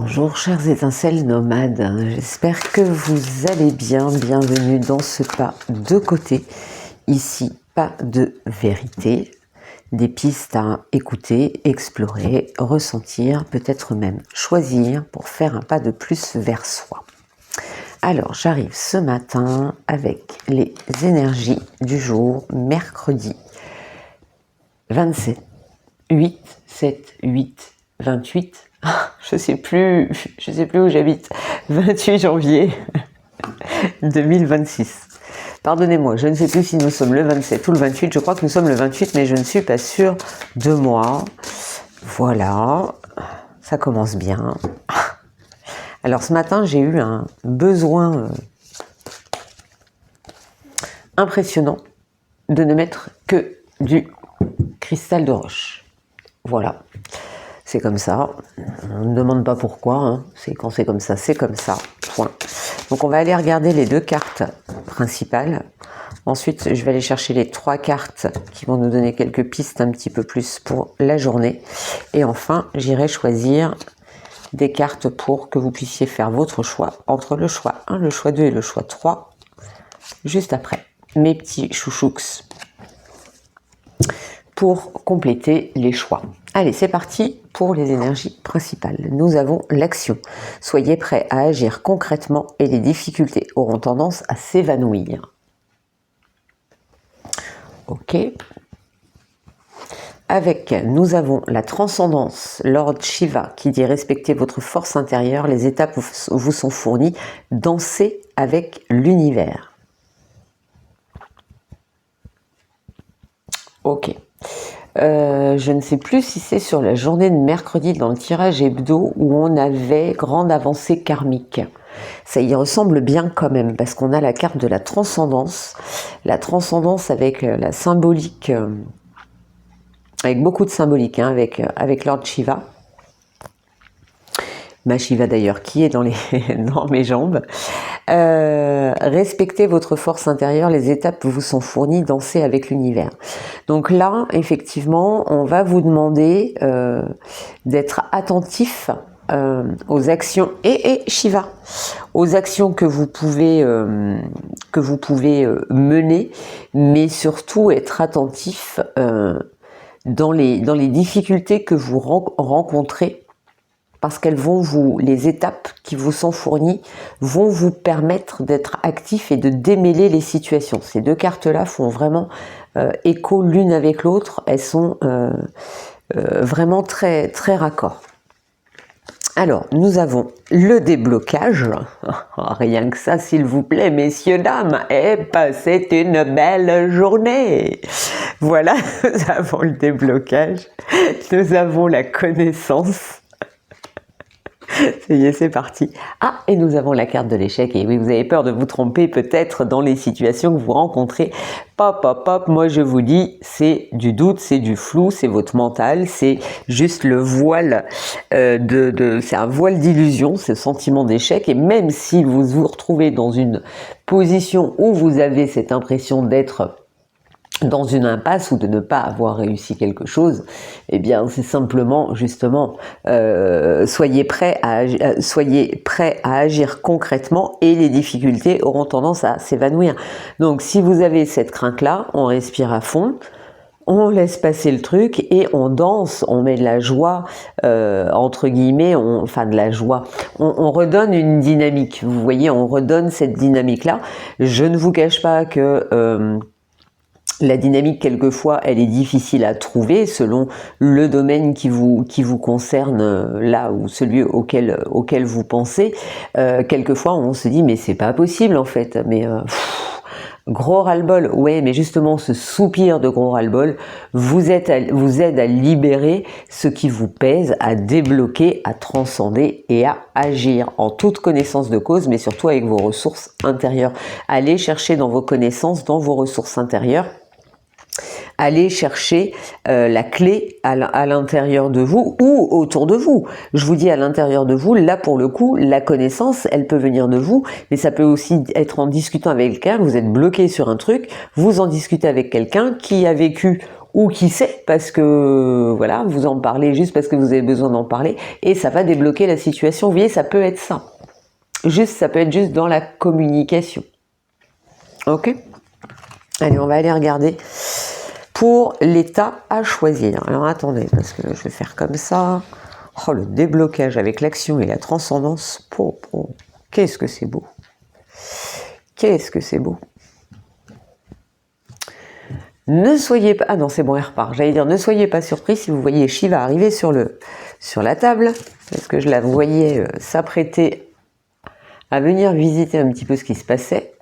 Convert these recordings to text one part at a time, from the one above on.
Bonjour chères étincelles nomades, j'espère que vous allez bien, bienvenue dans ce pas de côté. Ici, pas de vérité, des pistes à écouter, explorer, ressentir, peut-être même choisir pour faire un pas de plus vers soi. Alors j'arrive ce matin avec les énergies du jour, mercredi 27, 8, 7, 8, 28. Je sais plus où j'habite. 28 janvier 2026. Pardonnez-moi, je ne sais plus si nous sommes le 27 ou le 28. Je crois que nous sommes le 28, mais je ne suis pas sûre de moi. Voilà, ça commence bien. Alors ce matin, j'ai eu un besoin impressionnant de ne mettre que du cristal de roche. Voilà. C'est comme ça, on ne demande pas pourquoi, hein. C'est quand c'est comme ça, point. Donc on va aller regarder les deux cartes principales. Ensuite, je vais aller chercher les trois cartes qui vont nous donner quelques pistes un petit peu plus pour la journée. Et enfin, j'irai choisir des cartes pour que vous puissiez faire votre choix entre le choix 1, le choix 2 et le choix 3, juste après. Mes petits chouchouks pour compléter les choix. Allez, c'est parti pour les énergies principales. Nous avons l'action. Soyez prêts à agir concrètement et les difficultés auront tendance à s'évanouir. Ok. Nous avons la transcendance, Lord Shiva, qui dit respectez votre force intérieure, les étapes vous sont fournies, dansez avec l'univers. Ok. Je ne sais plus si c'est sur la journée de mercredi dans le tirage hebdo où on avait grande avancée karmique. Ça y ressemble bien quand même parce qu'on a la carte de la transcendance avec la symbolique, avec beaucoup de symbolique, hein, avec Lord Shiva. Ma Shiva d'ailleurs qui est dans mes jambes. Respectez votre force intérieure, les étapes vous sont fournies, dansez avec l'univers. Donc là, effectivement, on va vous demander d'être attentif aux actions et Shiva, aux actions que vous pouvez mener, mais surtout être attentif dans les difficultés que vous rencontrez. Parce les étapes qui vous sont fournies vont vous permettre d'être actif et de démêler les situations. Ces deux cartes-là font vraiment écho l'une avec l'autre. Elles sont vraiment très, très raccord. Alors, nous avons le déblocage. Rien que ça, s'il vous plaît, messieurs, dames. Et passez une belle journée. Voilà, nous avons le déblocage. Nous avons la connaissance. Ça y est, c'est parti. Ah, et nous avons la carte de l'échec. Et oui, vous avez peur de vous tromper peut-être dans les situations que vous rencontrez. Pop, pop, pop, moi je vous dis, c'est du doute, c'est du flou, c'est votre mental, c'est juste le voile c'est un voile d'illusion, ce sentiment d'échec. Et même si vous vous retrouvez dans une position où vous avez cette impression d'être dans une impasse ou de ne pas avoir réussi quelque chose, eh bien c'est simplement justement soyez prêts à agir concrètement et les difficultés auront tendance à s'évanouir. Donc si vous avez cette crainte-là, on respire à fond, on laisse passer le truc et on danse, on met de la joie, entre guillemets, de la joie. On redonne une dynamique, vous voyez, on redonne cette dynamique-là. Je ne vous cache pas que la dynamique, quelquefois, elle est difficile à trouver selon le domaine qui vous concerne là ou celui auquel vous pensez. Quelquefois, on se dit mais c'est pas possible en fait. Mais gros ras-le-bol, ouais, mais justement ce soupir de gros ras-le-bol vous aide à libérer ce qui vous pèse, à débloquer, à transcender et à agir en toute connaissance de cause, mais surtout avec vos ressources intérieures. Allez chercher dans vos connaissances, dans vos ressources intérieures. Allez chercher la clé à l'intérieur de vous ou autour de vous. Je vous dis à l'intérieur de vous, là pour le coup, la connaissance, elle peut venir de vous, mais ça peut aussi être en discutant avec quelqu'un, vous êtes bloqué sur un truc, vous en discutez avec quelqu'un qui a vécu ou qui sait, parce que voilà, vous en parlez juste parce que vous avez besoin d'en parler, et ça va débloquer la situation. Vous voyez, ça peut être ça. Ça peut être juste dans la communication. Ok? Allez, on va aller regarder pour l'état à choisir. Alors attendez, parce que je vais faire comme ça. Oh, le déblocage avec l'action et la transcendance. Qu'est-ce que c'est beau. Qu'est-ce que c'est beau. Ne soyez pas... Ah non, c'est bon, elle repart. J'allais dire, ne soyez pas surpris si vous voyez Shiva arriver sur la table, parce que je la voyais s'apprêter à venir visiter un petit peu ce qui se passait.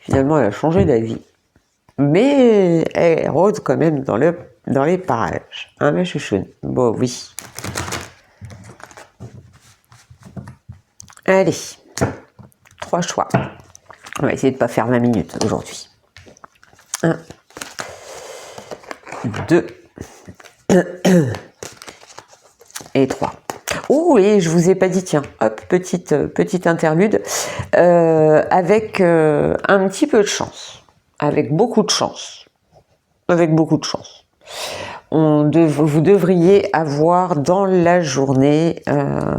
Finalement, elle a changé d'avis. Mais elle rôde quand même dans les parages. Hein, ma chouchoune? Bon, oui. Allez. 3 choix. On va essayer de ne pas faire 20 minutes aujourd'hui. 1, 2 et 3. Oh, et je vous ai pas dit, tiens, hop, petite interlude, avec un petit peu de chance, avec beaucoup de chance, vous devriez avoir dans la journée,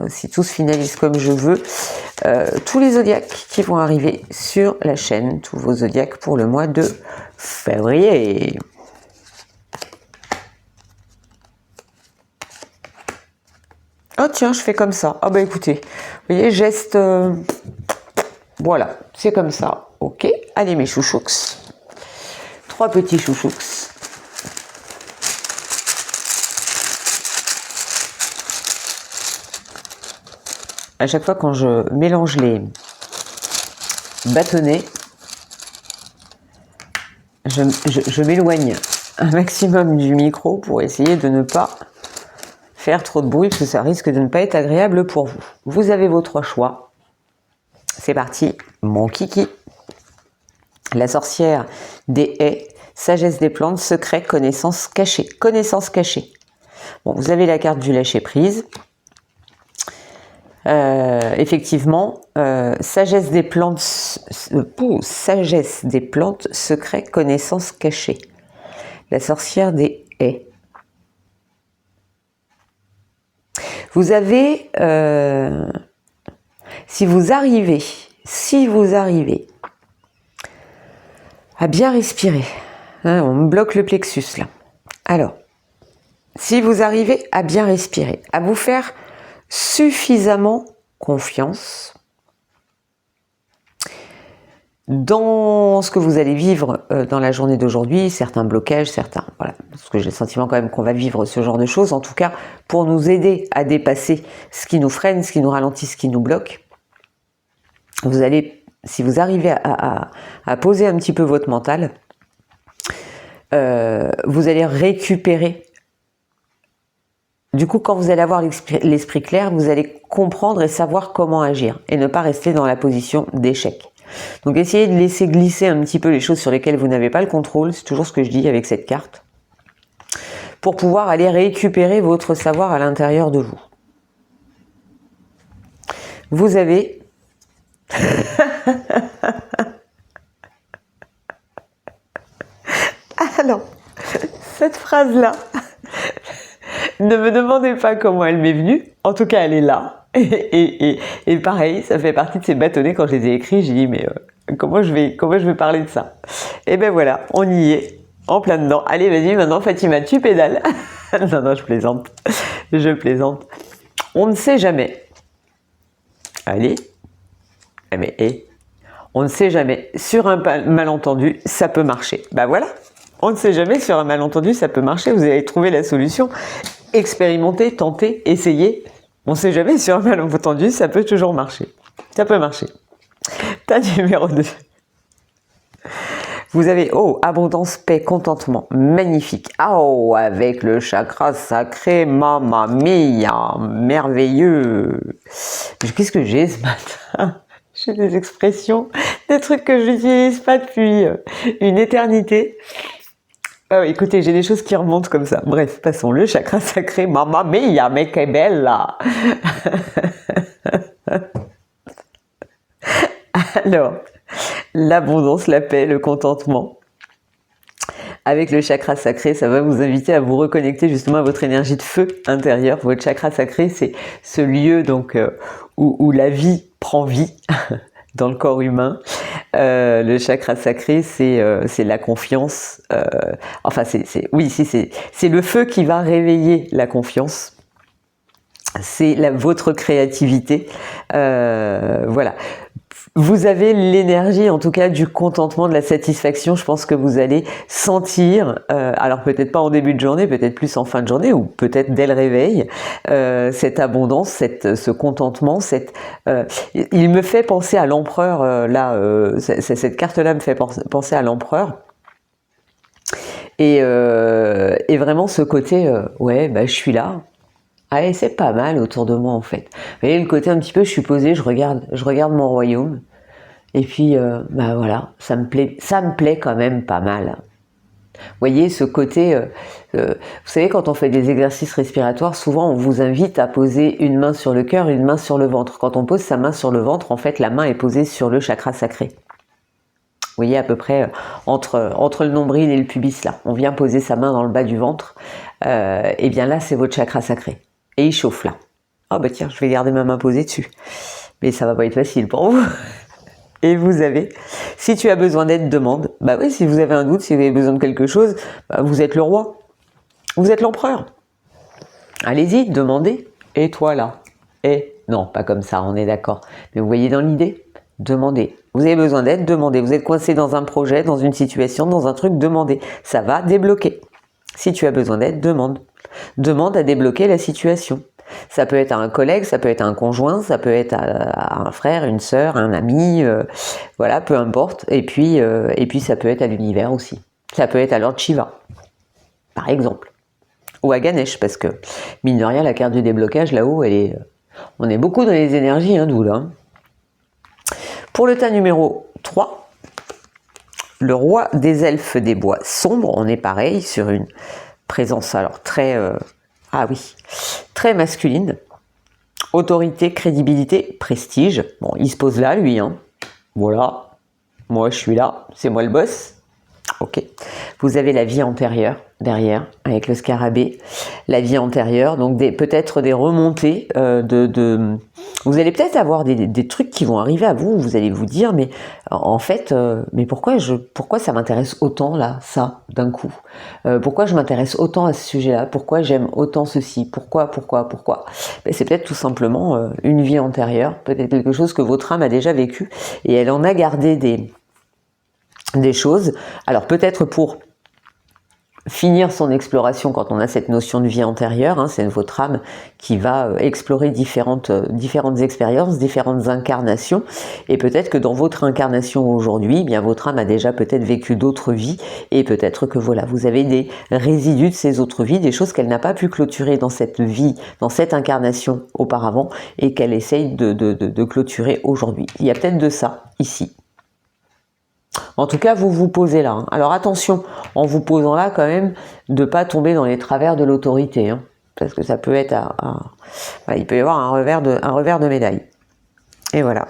si tout se finalise comme je veux, tous les zodiaques qui vont arriver sur la chaîne, tous vos zodiaques pour le mois de février. Oh tiens, je fais comme ça. Ah bah écoutez, vous voyez, geste... voilà, c'est comme ça. Ok, allez mes chouchous. 3 petits chouchous. À chaque fois quand je mélange les bâtonnets, je m'éloigne un maximum du micro pour essayer de ne pas faire trop de bruit, parce que ça risque de ne pas être agréable pour vous. Vous avez vos 3 choix. C'est parti, mon kiki. La sorcière des haies, sagesse des plantes, secret, connaissance cachée. Connaissance cachée. Bon, vous avez la carte du lâcher prise. Effectivement, sagesse des plantes, secret, connaissance cachée. La sorcière des haies. Vous avez, si vous arrivez à bien respirer, hein, on me bloque le plexus là. Alors, si vous arrivez à bien respirer, à vous faire suffisamment confiance dans ce que vous allez vivre dans la journée d'aujourd'hui, certains blocages, voilà, parce que j'ai le sentiment quand même qu'on va vivre ce genre de choses, en tout cas pour nous aider à dépasser ce qui nous freine, ce qui nous ralentit, ce qui nous bloque. Vous allez, si vous arrivez à poser un petit peu votre mental, vous allez récupérer. Du coup, quand vous allez avoir l'esprit clair, vous allez comprendre et savoir comment agir et ne pas rester dans la position d'échec. Donc essayez de laisser glisser un petit peu les choses sur lesquelles vous n'avez pas le contrôle, c'est toujours ce que je dis avec cette carte, pour pouvoir aller récupérer votre savoir à l'intérieur de vous. Vous avez... Alors, cette phrase-là, ne me demandez pas comment elle m'est venue, en tout cas elle est là. Et pareil, ça fait partie de ces bâtonnets, quand je les ai écrits, j'ai dit mais comment je vais parler de ça? Et ben voilà, on y est, en plein dedans. Allez, vas-y, maintenant Fatima, tu pédales. Non, je plaisante. On ne sait jamais. Allez, mais on ne sait jamais. Sur un malentendu, ça peut marcher. Ben voilà, on ne sait jamais, sur un malentendu, ça peut marcher. Vous allez trouver la solution. Expérimentez, tentez, essayez. On ne sait jamais, sur un malentendu, ça peut toujours marcher. Ça peut marcher. Ta numéro 2. Vous avez, abondance, paix, contentement. Magnifique. Avec le chakra sacré, mamma mia, merveilleux. Qu'est-ce que j'ai ce matin? J'ai des expressions, des trucs que je n'utilise pas depuis une éternité. Écoutez, j'ai des choses qui remontent comme ça. Bref, passons. Le chakra sacré, mamma mia, mais que bella. Alors, l'abondance, la paix, le contentement. avec le chakra sacré, ça va vous inviter à vous reconnecter justement à votre énergie de feu intérieur. Votre chakra sacré, c'est ce lieu donc où la vie prend vie dans le corps humain. Le chakra sacré, c'est la confiance. Enfin, c'est le feu qui va réveiller la confiance. C'est votre créativité. Voilà. Vous avez l'énergie, en tout cas, du contentement, de la satisfaction. Je pense que vous allez sentir, alors peut-être pas en début de journée, peut-être plus en fin de journée, ou peut-être dès le réveil, cette abondance, ce contentement. Il me fait penser à l'empereur, cette carte-là me fait penser à l'empereur. Et vraiment ce côté, ouais, bah, je suis là. Allez, c'est pas mal autour de moi en fait. Vous voyez le côté un petit peu, je suis posée, je regarde mon royaume. Et puis, bah voilà, ça me plaît quand même pas mal. Vous voyez ce côté, vous savez quand on fait des exercices respiratoires, souvent on vous invite à poser une main sur le cœur, une main sur le ventre. Quand on pose sa main sur le ventre, en fait la main est posée sur le chakra sacré. Vous voyez à peu près entre le nombril et le pubis là. On vient poser sa main dans le bas du ventre. Et bien là c'est votre chakra sacré. Et il chauffe là. Ah bah tiens, je vais garder ma main posée dessus. Mais ça va pas être facile pour vous. Et vous avez, si tu as besoin d'aide, demande. Bah oui, si vous avez un doute, si vous avez besoin de quelque chose, bah vous êtes le roi. Vous êtes l'empereur. Allez-y, demandez. Et toi là. Et non, pas comme ça, on est d'accord. Mais vous voyez dans l'idée, demandez. Vous avez besoin d'aide, demandez. Vous êtes coincé dans un projet, dans une situation, dans un truc, demandez. Ça va débloquer. Si tu as besoin d'aide, demande. Demande à débloquer la situation. Ça peut être à un collègue, ça peut être à un conjoint, ça peut être à un frère, une sœur, un ami, voilà, peu importe. Et puis ça peut être à l'univers aussi. Ça peut être à Lord Shiva, par exemple. Ou à Ganesh, parce que, mine de rien, la carte du déblocage, là-haut, on est beaucoup dans les énergies, hein, d'où là. Pour le tas numéro 3, le roi des elfes des bois sombres, on est pareil sur une présence alors très masculine, autorité, crédibilité, prestige. Bon, il se pose là, lui, hein. Voilà, moi je suis là, c'est moi le boss. Ok. Vous avez la vie antérieure derrière, avec le scarabée, la vie antérieure, donc peut-être des remontées vous allez peut-être avoir des trucs qui vont arriver à vous, vous allez vous dire, mais en fait, mais pourquoi ça m'intéresse autant là, ça, d'un coup, pourquoi je m'intéresse autant à ce sujet-là, pourquoi j'aime autant ceci, pourquoi ben, c'est peut-être tout simplement une vie antérieure, peut-être quelque chose que votre âme a déjà vécu, et elle en a gardé des choses, alors peut-être pour finir son exploration quand on a cette notion de vie antérieure, hein, c'est votre âme qui va explorer différentes expériences, différentes incarnations, et peut-être que dans votre incarnation aujourd'hui, eh bien votre âme a déjà peut-être vécu d'autres vies, et peut-être que voilà, vous avez des résidus de ces autres vies, des choses qu'elle n'a pas pu clôturer dans cette vie, dans cette incarnation auparavant, et qu'elle essaye de clôturer aujourd'hui. Il y a peut-être de ça ici. En tout cas, vous vous posez là. Hein. Alors attention, en vous posant là quand même, de ne pas tomber dans les travers de l'autorité. Hein, parce que ça peut être il peut y avoir un revers de médaille. Et voilà.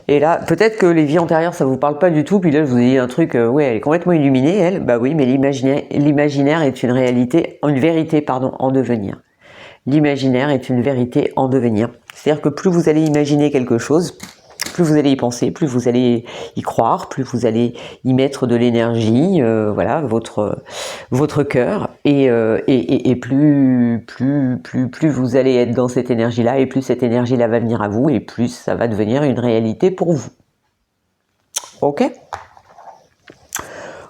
Et là, peut-être que les vies antérieures, ça vous parle pas du tout. Puis là, je vous ai dit un truc, ouais, elle est complètement illuminée, elle. Bah oui, mais l'imaginaire est une vérité en devenir. L'imaginaire est une vérité en devenir. C'est-à-dire que plus vous allez imaginer quelque chose, plus vous allez y penser, plus vous allez y croire, plus vous allez y mettre de l'énergie, voilà, votre cœur, et plus vous allez être dans cette énergie-là, et plus cette énergie-là va venir à vous, et plus ça va devenir une réalité pour vous. Ok ?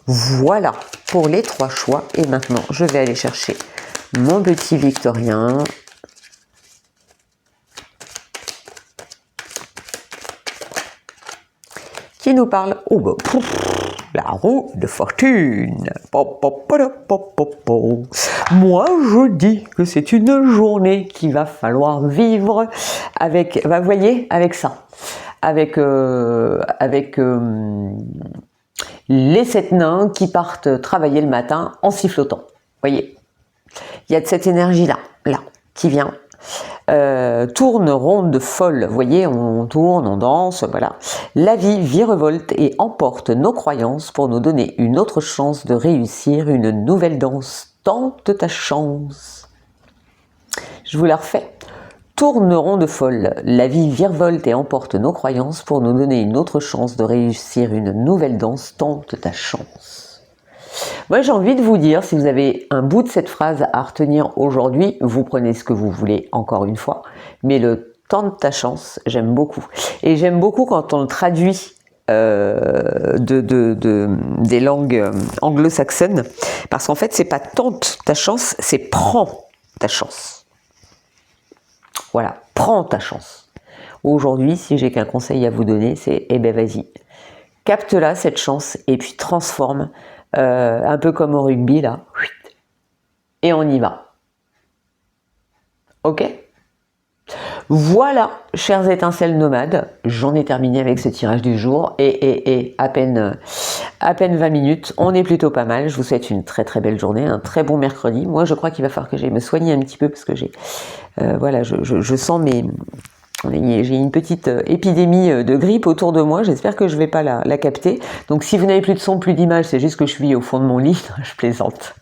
Voilà pour les 3 choix, et maintenant je vais aller chercher mon petit Victorien. Qui nous parle la roue de fortune. Moi, je dis que c'est une journée qu'il va falloir vivre avec, vous voyez, avec ça, avec les 7 nains qui partent travailler le matin en sifflotant. Vous voyez, il y a de cette énergie là, qui vient. tourne ronde folle. Vous voyez, on tourne, on danse, voilà. La vie virevolte et emporte nos croyances pour nous donner une autre chance de réussir une nouvelle danse. Tente ta chance. Je vous la refais. Tourne ronde folle. La vie virevolte et emporte nos croyances pour nous donner une autre chance de réussir une nouvelle danse. Tente ta chance. Moi, j'ai envie de vous dire, si vous avez un bout de cette phrase à retenir aujourd'hui, vous prenez ce que vous voulez, encore une fois, mais le tente ta chance, j'aime beaucoup. Et j'aime beaucoup quand on le traduit des langues anglo-saxonnes, parce qu'en fait, c'est pas tente ta chance, c'est prends ta chance. Voilà, prends ta chance. Aujourd'hui, si j'ai qu'un conseil à vous donner, c'est, eh ben vas-y, capte-la cette chance et puis transforme, un peu comme au rugby là, et on y va. Ok ? Voilà, chers étincelles nomades, j'en ai terminé avec ce tirage du jour et à peine 20 minutes, on est plutôt pas mal. Je vous souhaite une très très belle journée, un très bon mercredi. Moi, je crois qu'il va falloir que j'aille me soigner un petit peu parce que j'ai, voilà, je sens j'ai une petite épidémie de grippe autour de moi, j'espère que je ne vais pas la capter. Donc si vous n'avez plus de son, plus d'image, c'est juste que je suis au fond de mon lit, je plaisante.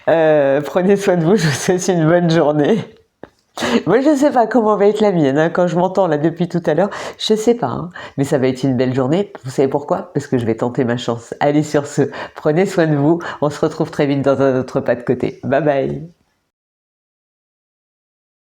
Prenez soin de vous, je vous souhaite une bonne journée. Moi je ne sais pas comment va être la mienne, hein. Quand je m'entends là depuis tout à l'heure, je ne sais pas, hein. Mais ça va être une belle journée. Vous savez pourquoi? Parce que je vais tenter ma chance. Allez sur ce, prenez soin de vous, on se retrouve très vite dans un autre pas de côté. Bye bye.